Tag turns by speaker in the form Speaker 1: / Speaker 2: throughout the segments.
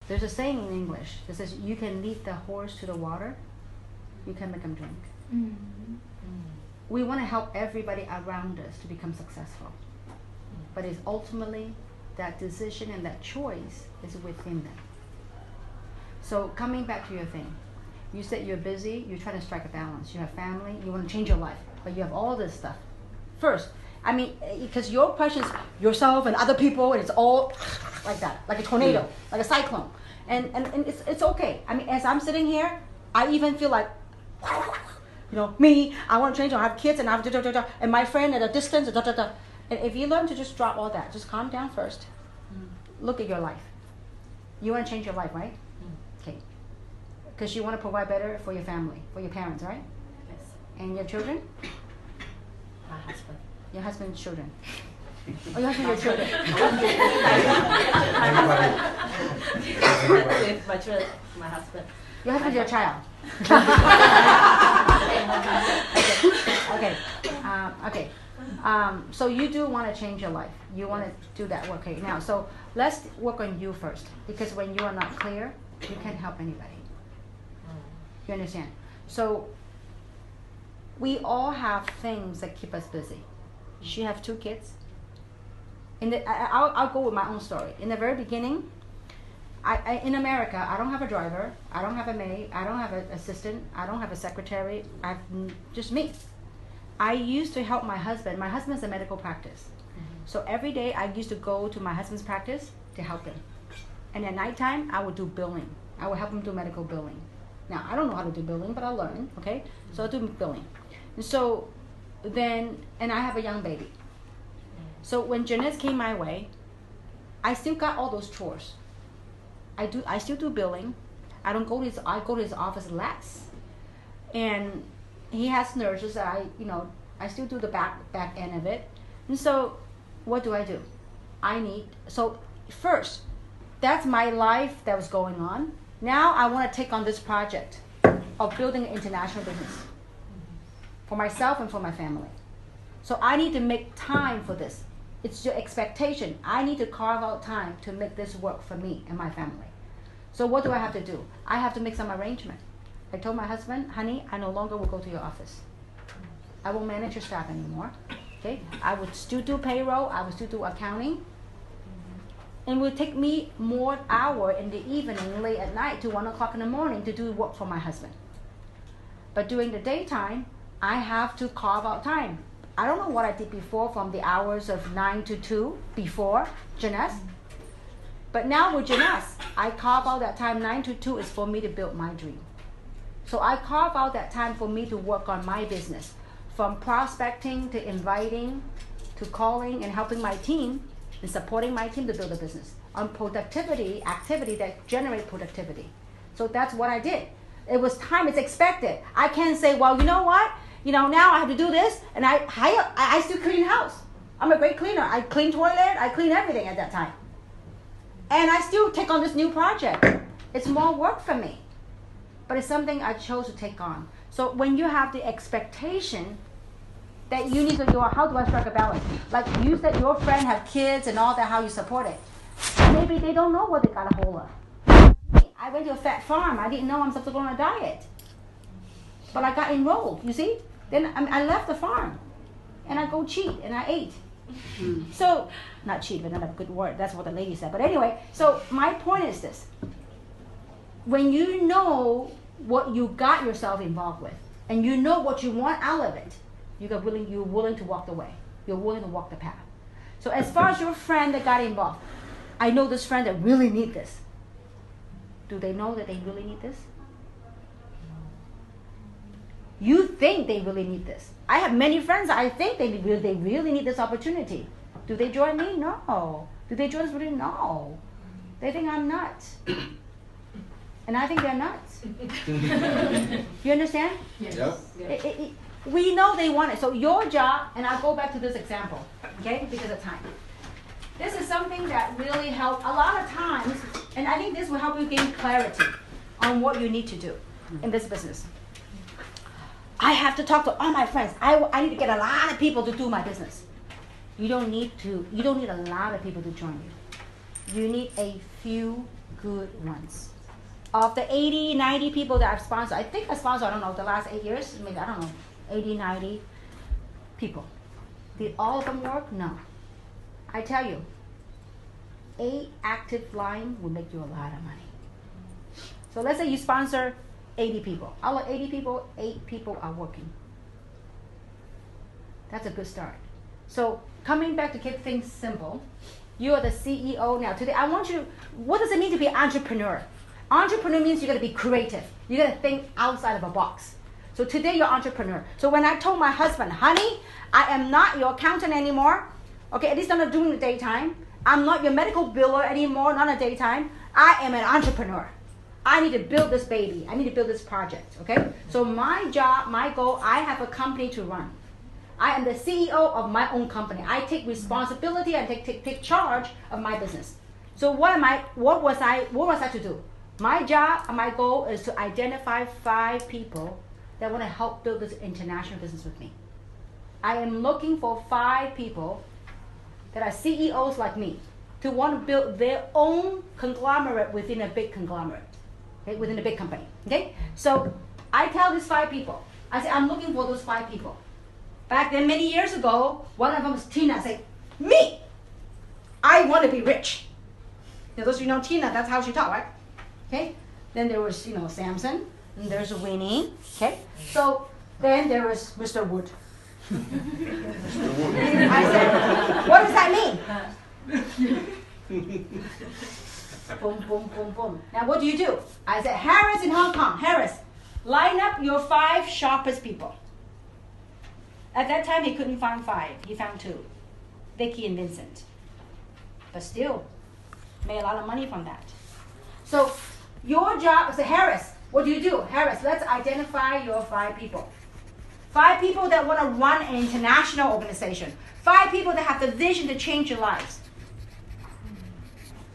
Speaker 1: There's a saying in English that says you can lead the horse to the water, you can make them drink. Mm-hmm. We want to help everybody around us to become successful. But it's ultimately that decision and that choice is within them. So coming back to your thing, you said you're busy, you're trying to strike a balance. You have family, you want to change your life, but you have all this stuff. First, I mean, because your question is yourself and other people, and it's all like that, like a tornado, like a cyclone. And it's okay. I mean, as I'm sitting here, I even feel like, me, I want to change, I have kids, and I have and my friend at a distance, And if you learn to just drop all that, just calm down first. Look at your life. You want to change your life, right? Okay. Because you want to provide better for your family, for your parents, right?
Speaker 2: Yes.
Speaker 1: And your children?
Speaker 2: My husband.
Speaker 1: Your husband's children. Oh, your husband, your children.
Speaker 2: My children, my husband.
Speaker 1: Your husband, your child. Okay. Okay. So you do want to change your life. You want to do that work. Okay. Now, so let's work on you first, because when you are not clear, you can't help anybody. You understand? So we all have things that keep us busy. She has 2 kids. I'll go with my own story. In the very beginning, I in America, I don't have a driver, I don't have a maid, I don't have an assistant, I don't have a secretary. I have just me. I used to help my husband. My husband's a medical practice. So every day I used to go to my husband's practice to help him. And at nighttime, I would do billing. I would help him do medical billing. Now, I don't know how to do billing, but I'll learn, okay? So I'll do billing. And so then, and I have a young baby. So when Jeunesse came my way, I still got all those chores. I still do billing. I go to his office less. And he has nurses that I still do the back end of it. And so what do? So first, that's my life that was going on. Now I want to take on this project of building an international business for myself and for my family. So I need to make time for this. It's your expectation. I need to carve out time to make this work for me and my family. So what do I have to do? I have to make some arrangement. I told my husband, honey, I no longer will go to your office. I won't manage your staff anymore. Okay? I would still do payroll. I would still do accounting. And it would take me more hour in the evening, late at night, to 1 o'clock in the morning to do work for my husband. But during the daytime, I have to carve out time. I don't know what I did before from the hours of 9 to 2 before Jeunesse. But now with Jeunesse, I carve out that time. 9 to 2 is for me to build my dream. So I carve out that time for me to work on my business. From prospecting to inviting to calling and helping my team and supporting my team to build a business. On activity that generate productivity. So that's what I did. It was time, it's expected. I can't say, well, you know what? Now I have to do this, and I still clean the house. I'm a great cleaner. I clean toilet, I clean everything at that time. And I still take on this new project. It's more work for me. But it's something I chose to take on. So when you have the expectation that you need to do, how do I strike a balance? Like you said, your friend have kids and all that, how you support it. Maybe they don't know what they got a hold of. I went to a fat farm. I didn't know I'm supposed to go on a diet. But I got enrolled, you see? Then I left the farm. And I go cheat, and I ate. So, not cheat, but not a good word. That's what the lady said. But anyway, so my point is this. When you know what you got yourself involved with, and you know what you want out of it, you're willing to walk the way. You're willing to walk the path. So as far as your friend that got involved, I know this friend that really need this. Do they know that they really need this? You think they really need this. I have many friends I think they really need this opportunity. Do they join me? No. Do they join us? Really? No. They think I'm nuts. And I think they're nuts. You understand?
Speaker 3: Yes.
Speaker 1: Yeah. We know they want it. So your job, and I'll go back to this example, okay, because of time. This is something that really helps a lot of times, and I think this will help you gain clarity on what you need to do in this business. I have to talk to all my friends. I need to get a lot of people to do my business. You don't need a lot of people to join you. You need a few good ones. Of the 80, 90 people that I've sponsored, I think I sponsored, I don't know, the last 8 years, maybe, I don't know, 80, 90 people. Did all of them work? No. I tell you, 8 active line will make you a lot of money. So let's say you sponsor 80 people. Out of 80 people, 8 people are working. That's a good start. So coming back to keep things simple, you are the CEO now. Today, I want you to, what does it mean to be an entrepreneur? Entrepreneur means you got to be creative. You got to think outside of a box. So today you're entrepreneur. So when I told my husband, honey, I am not your accountant anymore. Okay, at least I'm not doing the daytime. I'm not your medical biller anymore, not a daytime. I am an entrepreneur. I need to build this baby. I need to build this project, okay? So my job, my goal, I have a company to run. I am the CEO of my own company. I take responsibility and take charge of my business. So what was I to do? My job, my goal is to identify 5 people that want to help build this international business with me. I am looking for 5 people that are CEOs like me to want to build their own conglomerate within a big conglomerate, okay, within a big company. Okay, so I tell these 5 people, I say I'm looking for those 5 people. Back then, many years ago, one of them was Tina. I said, me, I want to be rich. Now, those of you know Tina, that's how she talked, right? Okay. Then there was, Samson, and there's Winnie. Okay. So then there was Mr. Wood. I said, what does that mean? Boom, boom, boom, boom. Now what do? I said, Harris in Hong Kong. Harris, line up your 5 sharpest people. At that time, he couldn't find 5. He found 2, Vicky and Vincent. But still, made a lot of money from that. So your job is, Harris, what do? Harris, let's identify your 5 people. 5 people that want to run an international organization. 5 people that have the vision to change your lives.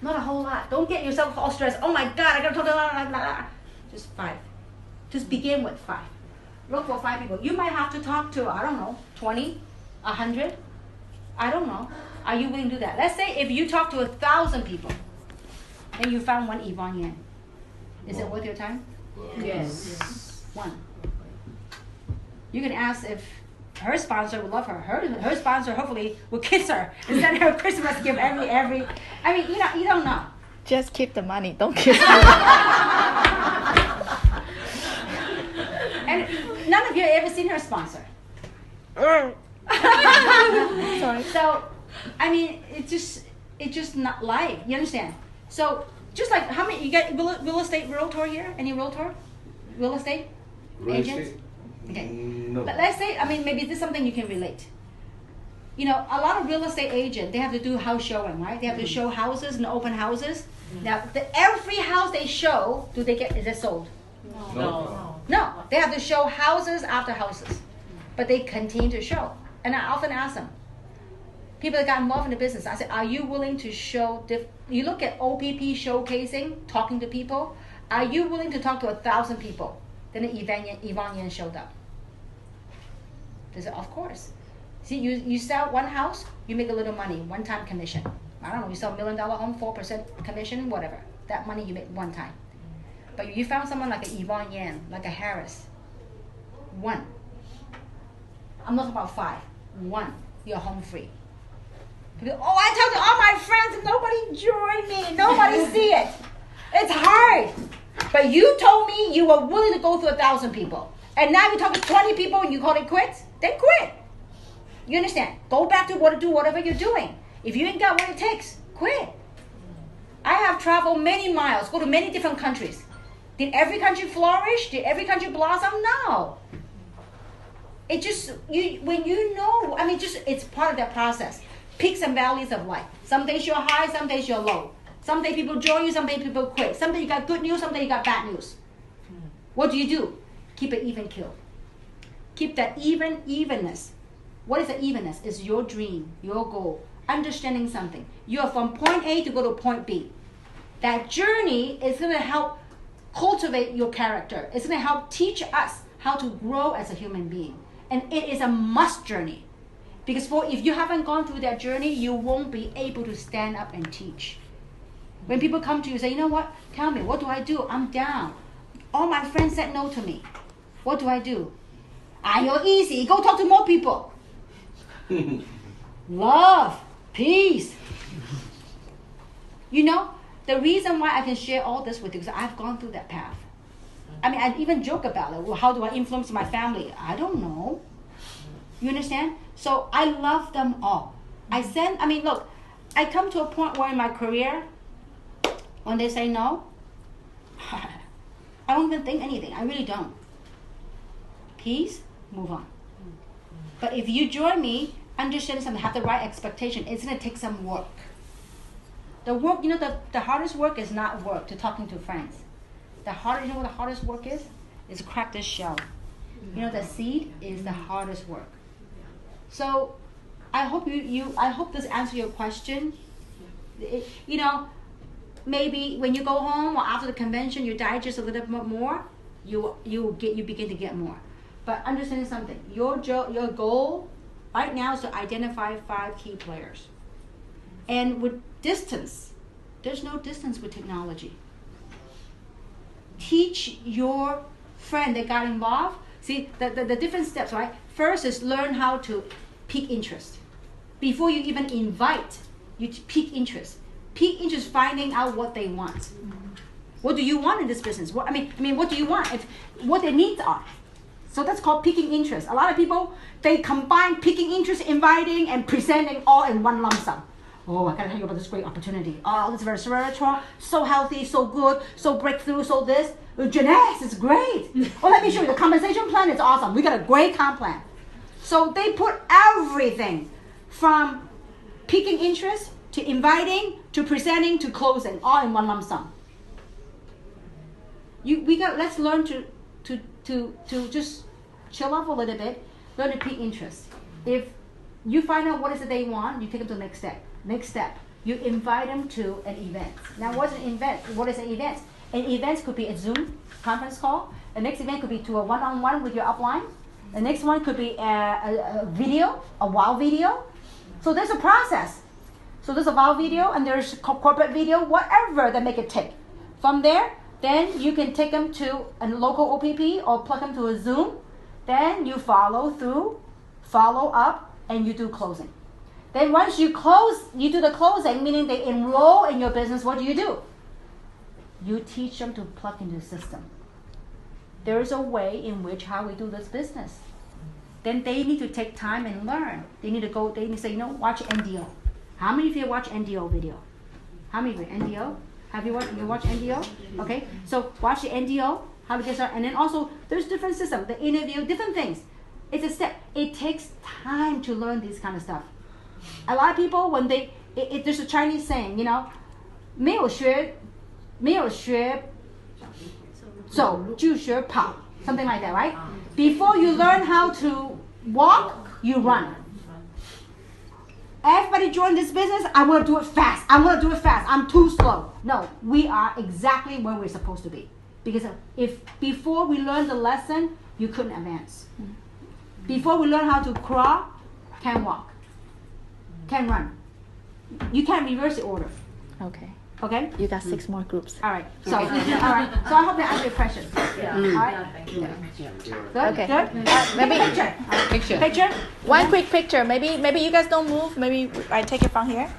Speaker 1: Not a whole lot. Don't get yourself all stressed. Oh my God, I got to talk. Just 5. Just begin with 5. Look for 5 people. You might have to talk to, I don't know, 20, 100. I don't know. Are you willing to do that? Let's say if you talk to 1,000 people, and you found one Yvonne Yan. Is it worth your time?
Speaker 2: Yes.
Speaker 1: 1. You can ask if her sponsor would love her. Her sponsor hopefully will kiss her and send her a Christmas gift every. I mean, you don't know.
Speaker 3: Just keep the money. Don't kiss her.
Speaker 1: And none of you have ever seen her sponsor.
Speaker 3: Sorry.
Speaker 1: So, I mean, it's just not life. You understand? So, just like how many you get real estate realtor here? Any realtor? Real estate agents? Okay.
Speaker 4: No.
Speaker 1: But let's say, I mean, maybe this is something you can relate. A lot of real estate agents, they have to do house showing, right? They have to show houses and open houses. Now, every house they show, is it sold? No. They have to show houses after houses. But they continue to show. And I often ask them, people that got involved in the business, I said, are you willing to show, you look at OPP showcasing, talking to people, are you willing to talk to 1,000 people? Then Yvonne Yan showed up. They said, of course. See, you sell one house, you make a little money, one-time commission. I don't know, you sell $1 million home, 4% commission, whatever. That money you make one time. But you found someone like a Yvonne Yan, like a Harris. 1. I'm not talking about 5. 1. You're home free. People, I talked to all my friends and nobody joined me. Nobody see it. It's hard. But you told me you were willing to go through 1,000 people. And now you talk to 20 people and you call it quits? Then quit. You understand? Go back to whatever you're doing. If you ain't got what it takes, quit. I have traveled many miles, go to many different countries. Did every country flourish? Did every country blossom? No. It just, it's part of that process. Peaks and valleys of life. Some days you're high, some days you're low. Some days people join you, some days people quit. Some days you got good news, some days you got bad news. What do? Keep it even keel. Keep that evenness. What is the evenness? It's your dream, your goal, understanding something. You are from point A to go to point B. That journey is going to help cultivate your character. It's going to help teach us how to grow as a human being. And it is a must journey. Because if you haven't gone through that journey, you won't be able to stand up and teach. When people come to you and say, you know what, tell me, what do I do? I'm down. All my friends said no to me. What do I do? You're easy. Go talk to more people. Love, peace. You know, the reason why I can share all this with you is I've gone through that path. I mean, I even joke about it. Well, how do I influence my family? I don't know. You understand? So I love them all. Look, I come to a point where in my career, when they say no, I don't even think anything. I really don't. Peace, move on. But if you join me, understand something, have the right expectation. It's going to take some work. The work, the hardest work is not work, to talking to friends. You know what the hardest work is? Is crack this shell. The seed is the hardest work. So I hope I hope this answers your question. Maybe when you go home or after the convention, you digest a little bit more, you begin to get more. But understand something. Your goal right now is to identify 5 key players. And with distance, there's no distance with technology. Teach your friend that got involved. See, the different steps, right? First is learn how to pique interest. Before you even invite, you pique interest. Pique interest, finding out what they want. What do you want in this business? What do you want? What their needs are. So that's called piquing interest. A lot of people, they combine piquing interest, inviting, and presenting all in one lump sum. Oh, I gotta tell you about this great opportunity. Oh, this is very spiritual, so healthy, so good, so breakthrough, so this. Jeunesse is great. Well, let me show you. The compensation plan is awesome. We got a great comp plan. So they put everything from piquing interest to inviting to presenting to closing all in one lump sum. Let's learn to just chill off a little bit, learn to pique interest. If you find out what is it they want, you take them to the next step. Next step, you invite them to an event. Now, what's an event? What is an event? An event could be a Zoom conference call. The next event could be to a one-on-one with your upline. The next one could be a video, a wow video. So there's a process. So there's a wow video and there's corporate video, whatever that make it take. From there, then you can take them to a local OPP or plug them to a Zoom. Then you follow through, follow up, and you do closing. Then once you close, you do the closing, meaning they enroll in your business, what do? You teach them to plug into the system. There's a way in which how we do this business. Then they need to take time and learn. They need to say, watch NDO. How many of you watch NDO video? How many of you? NDO? Have you watched NDO? Okay, so watch the NDO, how to get started. And then also, there's different systems, the interview, different things. It's a step. It takes time to learn these kind of stuff. A lot of people, when there's a Chinese saying, 没有学走就学跑, something like that, right? Before you learn how to walk, you run. Everybody join this business, I want to do it fast. I'm too slow. No, we are exactly where we're supposed to be. Because if before we learn the lesson, you couldn't advance. Before we learn how to crawl, can't walk. Can't run. You can't reverse the order.
Speaker 3: Okay.
Speaker 1: Okay?
Speaker 3: You got 6 more groups.
Speaker 1: All right. So I hope that answers your question.
Speaker 2: Yeah.
Speaker 1: All right.
Speaker 2: Thank you.
Speaker 1: Good.
Speaker 3: Okay.
Speaker 1: Good.
Speaker 3: Maybe
Speaker 1: Picture.
Speaker 3: one quick picture. Maybe you guys don't move. Maybe I take it from here.